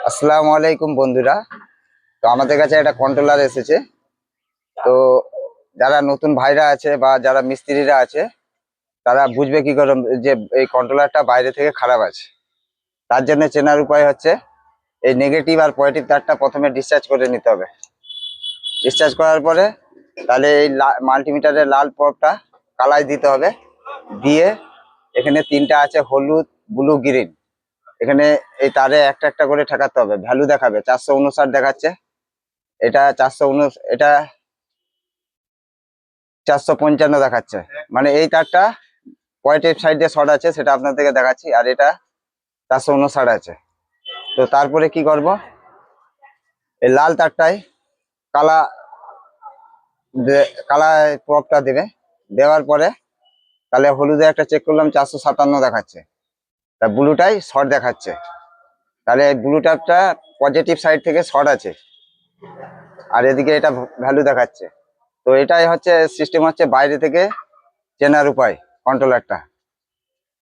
আসসালামু আলাইকুম বন্ধুরা। তো আমাদের কাছে একটা কন্ট্রোলার এসেছে। তো যারা নতুন ভাইরা আছে বা যারা মিস্ত্রিরা আছে তারা বুঝবে কি করে যে এই কন্ট্রোলারটা বাইরে থেকে খারাপ আছে। তার জন্য চেনার উপায় হচ্ছে এই নেগেটিভ আর পজিটিভ তারটা প্রথমে ডিসচার্জ করে নিতে হবে। ডিসচার্জ করার পরে তাহলে এই মাল্টিমিটারের লাল প্রবটা কালায় দিতে হবে। দিয়ে এখানে তিনটা আছে, হলুদ, ব্লু, গ্রিন। এখানে এই তারে একটা একটা করে ঠেকাতে হবে। ভ্যালু দেখাবে 459 দেখাচ্ছে, এটা 459, এটা 455 দেখাচ্ছে। মানে এই তারটা পজিটিভ সাইডে শর্ট আছে, সেটা আপনাদেরকে দেখাচ্ছি। আর এটা 459 আছে। তো তারপরে কি করব, এই লাল তারটায় কালা কালা প্রবটা দেবে। দেওয়ার পরে তাহলে হলুদে একটা চেক করলাম 457 দেখাচ্ছে, তা ব্লুটাই শর্ট দেখাচ্ছে। তাহলে এই ব্লু ট্যাপটা পজিটিভ সাইড থেকে শর্ট আছে, আর এদিকে এটা ভ্যালু দেখাচ্ছে। তো এটাই হচ্ছে সিস্টেম, হচ্ছে বাইরে থেকে চেনার উপায় কন্ট্রোলারটা।